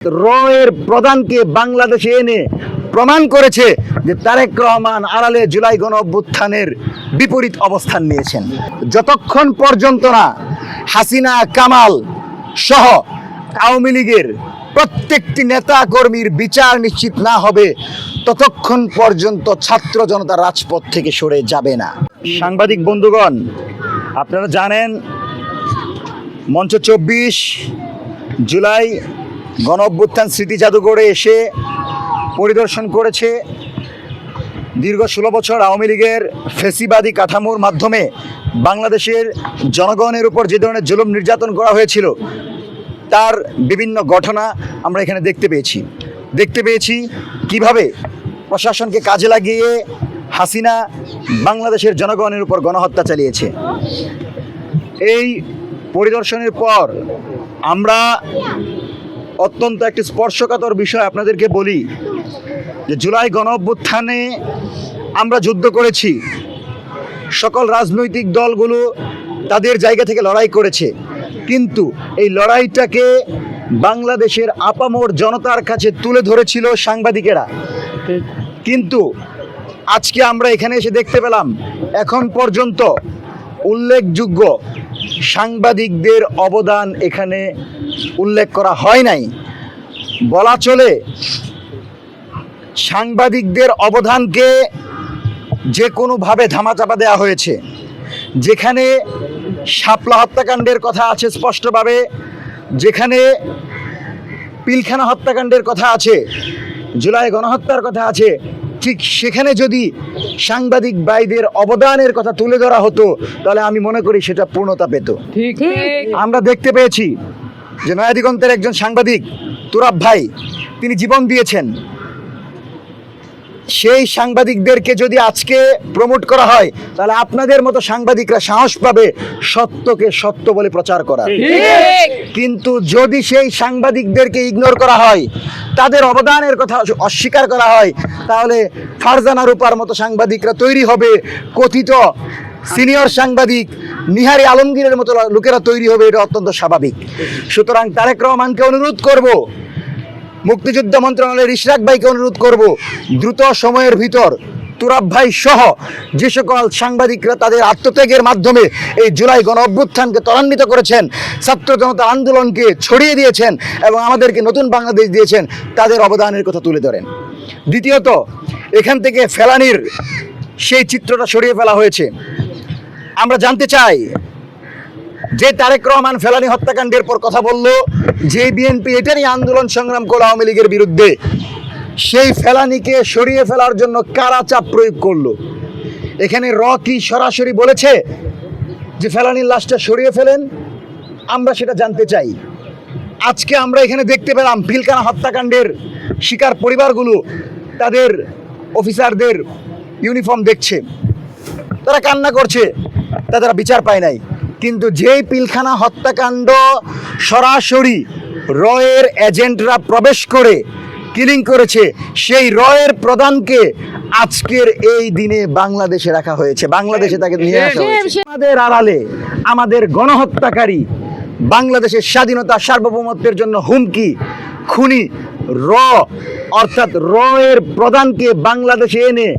র এর প্রধানকে বাংলাদেশে এনে প্রমাণ করেছে যে তারেক রহমান আড়ালে জুলাই গণ অভ্যুত্থানের বিপরীত অবস্থান নিয়েছেন। যতক্ষণ পর্যন্ত না হাসিনা কামাল সহ আওয়ামী লীগের প্রত্যেকটি নেতা কর্মীর বিচার নিশ্চিত না হবে ততক্ষণ পর্যন্ত ছাত্র জনতা রাজপথ থেকে সরে যাবে না। সাংবাদিক বন্ধুগণ, আপনারা জানেন মঞ্চ 24 জুলাই গণ অভ্যুত্থান স্মৃতি জাদুঘরে এসে পরিদর্শন করেছে দীর্ঘ 16 বছর আওয়ামী লীগের ফ্যাসিবাদী কাঠামোর মাধ্যমে বাংলাদেশের জনগণের উপর যে ধরনের জুলুম নির্যাতন করা হয়েছিল তার বিভিন্ন ঘটনা আমরা এখানে দেখতে পেয়েছি কিভাবে প্রশাসনকে কাজে লাগিয়ে হাসিনা বাংলাদেশের জনগণের উপর গণহত্যা চালিয়েছে। এই পরিদর্শনের পর আমরা অত্যন্ত একটি স্পর্শকাতর বিষয় আপনাদেরকে বলি যে জুলাই গণ অভ্যুত্থানে আমরা যুদ্ধ করেছি, সকল রাজনৈতিক দলগুলো তাদের জায়গা থেকে লড়াই করেছে, কিন্তু এই লড়াইটাকে বাংলাদেশের আপামর জনতার কাছে তুলে ধরেছিল সাংবাদিকেরা। কিন্তু আজকে আমরা এখানে এসে দেখতে পেলাম এখন পর্যন্ত উল্লেখযোগ্য সাংবাদিকদের অবদান এখানে উল্লেখ করা হয় নাই। বলা চলে সাংবাদিকদের অবদানকে যে কোনোভাবে ধামাচাপা দেওয়া হয়েছে। যেখানে শাপলা হত্যাকাণ্ডের কথা আছে স্পষ্টভাবে, যেখানে পিলখানা হত্যাকাণ্ডের কথা আছে, জুলাই গণহত্যার কথা আছে, ঠিক সেখানে যদি সাংবাদিক ভাইদের অবদানের কথা তুলে ধরা হতো তাহলে আমি মনে করি সেটা পূর্ণতা পেত। আমরা দেখতে পেয়েছি যে নয়াদিগন্তের একজন সাংবাদিক তুরাব ভাই তিনি জীবন দিয়েছেন। সেই সাংবাদিকদেরকে যদি আজকে প্রমোট করা হয় তাহলে আপনাদের মতো সাংবাদিকরা সাহস পাবে সত্যকে সত্য বলে প্রচার করা। কিন্তু যদি সেই সাংবাদিকদেরকে ইগনোর করা হয়, তাদের অবদানের কথা অস্বীকার করা হয়, তাহলে ফারজানা রূপার মতো সাংবাদিকরা তৈরি হবে, কথিত সিনিয়র সাংবাদিক নিহারি আলমগীরের মতো লোকেরা তৈরি হবে। এটা অত্যন্ত স্বাভাবিক। সুতরাং তারেক রহমানকে অনুরোধ করব, মুক্তিযুদ্ধ মন্ত্রণালয়ের ইশরাক ভাইকে অনুরোধ করব, দ্রুত সময়ের ভিতর তুরাব ভাই সহ যে সকল সাংবাদিকরা তাদের আত্মত্যাগের মাধ্যমে এই জুলাই গণ অভ্যুত্থানকে ত্বরান্বিত করেছেন, ছাত্র জনতা আন্দোলনকে ছড়িয়ে দিয়েছেন এবং আমাদেরকে নতুন বাংলাদেশ দিয়েছেন, তাদের অবদানের কথা তুলে ধরেন। দ্বিতীয়ত, এখান থেকে ফেলানির সেই চিত্রটা সরিয়ে ফেলা হয়েছে। আমরা জানতে চাই যে তারেক রহমান ফেলানি হত্যাকাণ্ডের পর কথা বলল যে বিএনপি এটারই আন্দোলন সংগ্রাম করল আওয়ামী লীগের বিরুদ্ধে, সেই ফেলানিকে সরিয়ে ফেলার জন্য কারা চাপ প্রয়োগ করলো? এখানে কি সরাসরি বলেছে যে ফেলানির লাশটা সরিয়ে ফেলেন? আমরা সেটা জানতে চাই। আজকে আমরা এখানে দেখতে পেলাম পিলখানা হত্যাকাণ্ডের শিকার পরিবারগুলো তাদের অফিসারদের ইউনিফর্ম দেখছে, তারা কান্না করছে, তারা বিচার পায় নাই। কিন্তু যেই পিলখানা হত্যাকাণ্ড সরাসরি রয়ের এজেন্টরা প্রবেশ করে কিলিং করেছে, সেই রয়ের প্রধানকে আজকের এই দিনে বাংলাদেশে রাখা হয়েছে, বাংলাদেশে তাকে নিয়ে আসা হয়েছে। আমাদের আড়ালে আমাদের গণহত্যাকারী, বাংলাদেশের স্বাধীনতা সার্বভৌমত্বের জন্য হুমকি খুনি অর্থাৎ রয়ের প্রধানকে বাংলাদেশে এনে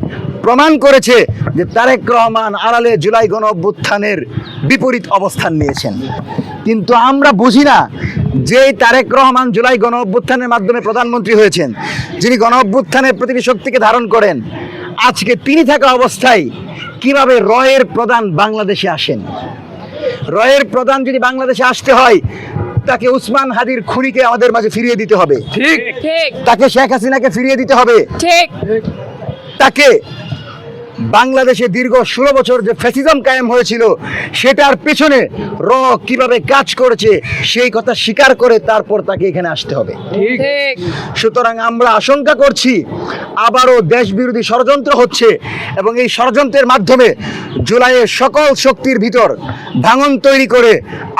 প্রমাণ করেছে যে তারেক রহমান আড়ালে জুলাই গণ অভ্যুত্থানের বিপরীত অবস্থান নিয়েছেন। কিন্তু আমরা বুঝি না যে তারেক রহমান জুলাই গণ অভ্যুত্থানের মাধ্যমে প্রধানমন্ত্রী হয়েছেন, যিনি গণ অভ্যুত্থানের প্রতিটি শক্তিকে ধারণ করেন, আজকে তিনি থাকা অবস্থায় কিভাবে রয়ের প্রধান বাংলাদেশে আসেন? রয়ের প্রধান যদি বাংলাদেশে আসতে হয় তাকে উসমান হাদির খুনিকে আমাদের মাঝে ফিরিয়ে দিতে হবে, ঠিক, তাকে শেখ হাসিনাকে ফিরিয়ে দিতে হবে, ঠিক, তাকে বাংলাদেশে দীর্ঘ 16 বছর যে ফ্যাসিজম কায়েম হয়েছিল সেটার পেছনে কিভাবে কাজ করেছে সেই কথা স্বীকার করে তারপর তাকে এখানে আসতে হবে। সুতরাং আমরা আশঙ্কা করছি আবারও দেশ বিরোধী ষড়যন্ত্র হচ্ছে এবং এই ষড়যন্ত্রের মাধ্যমে জুলাইয়ের সকল শক্তির ভিতর ভাঙন তৈরি করে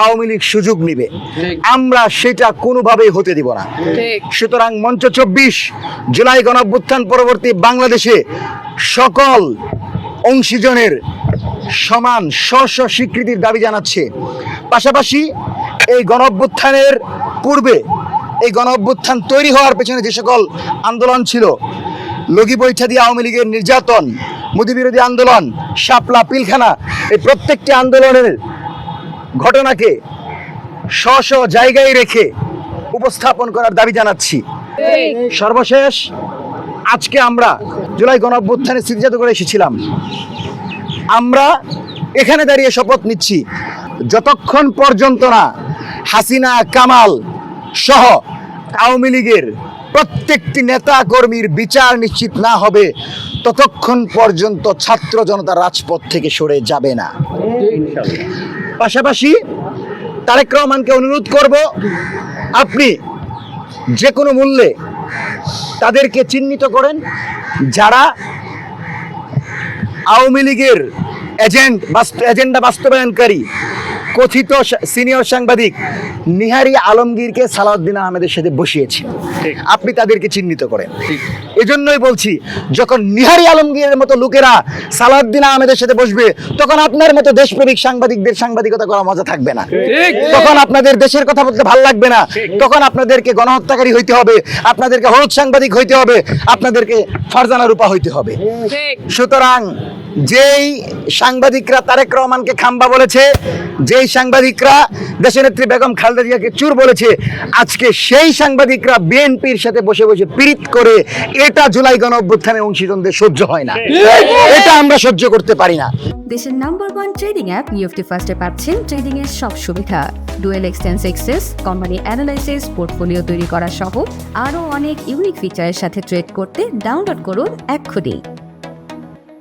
আওয়ামী লীগ সুযোগ নিবে। আমরা সেটা কোনোভাবেই হতে দিব না। সুতরাং মঞ্চ 24 জুলাই গণ অভ্যুত্থান পরবর্তী বাংলাদেশে সকল অংশীজনের সমান স্ব স্বীকৃতির দাবি জানাচ্ছে। পাশাপাশি এই গণ অভ্যুত্থানের পূর্বে এই গণ অভ্যুত্থান তৈরি হওয়ার পেছনে যে সকল আন্দোলন ছিল, লগি বৈঠা দিয়ে আওয়ামী লীগের নির্যাতন, মোদি বিরোধী আন্দোলন, শাপলা, পিলখানা, এই প্রত্যেকটি আন্দোলনের ঘটনাকে স্ব জায়গায় রেখে উপস্থাপন করার দাবি জানাচ্ছি। সর্বশেষ আজকে আমরা জুলাই গণ অভ্যুত্থানে স্মৃতিজাত করে এসেছিলাম। আমরা এখানে দাঁড়িয়ে শপথ নিচ্ছি, যতক্ষণ পর্যন্ত না হাসিনা, কামাল সহ আওয়ামী লীগের প্রত্যেকটি নেতা কর্মীর বিচার নিশ্চিত না হবে, ততক্ষণ পর্যন্ত ছাত্র জনতা রাজপথ থেকে সরে যাবে না। পাশাপাশি তারেক রহমানকে অনুরোধ করব, আপনি যে কোনো মূল্যে তাদেরকে চিহ্নিত করেন যারা আওয়ামী লীগের এজেন্ডা বাস্তবায়নকারী কথিত সিনিয়র সাংবাদিক নিহারি আলমগীরকে সালাউদ্দিন আহমেদের সাথে বসিয়েছে। আপনি তাদেরকে চিহ্নিত করেন। এজন্যই বলছি, যখন নিহারি আলমগীরের মতো লোকেরা সালাউদ্দিন আহমেদের সাথে বসবে, তখন আপনার মতো দেশপ্রেমিক সাংবাদিকদের সাংবাদিকতা করা মজা থাকবে না। তখন আপনাদের দেশের কথা বলতে ভালো লাগবে না। তখন আপনাদেরকে গণহত্যাকারী হইতে হবে, আপনাদেরকে হলুদ সাংবাদিক হইতে হবে, আপনাদেরকে ফারজানা রূপা হইতে হবে। সুতরাং যেই সাংবাদিকরা তারেক রহমানকে খাম্বা বলেছে, যেই সাংবাদিকরা দেশনেত্রী বেগম খালেদা জিয়াকে চুর বলেছে, আজকে সেই সাংবাদিকরা বিএনপির সাথে বসে বসে পীড়িত করে, এটা জুলাই গণ অভ্যুত্থানের অংশীজনদের সহ্য হয় না, এটা আমরা সহ্য করতে পারি না। দেশের নাম্বার 1 ট্রেডিং অ্যাপ নিফটি ফার্স্টে পাচ্ছেন ট্রেডিং এর সব সুবিধা, dual exchange access, company analysis, portfolio তৈরি করা সহ আরও অনেক ইউনিক ফিচারের সাথে ট্রেড করতে ডাউনলোড করুন এক্ষুনি।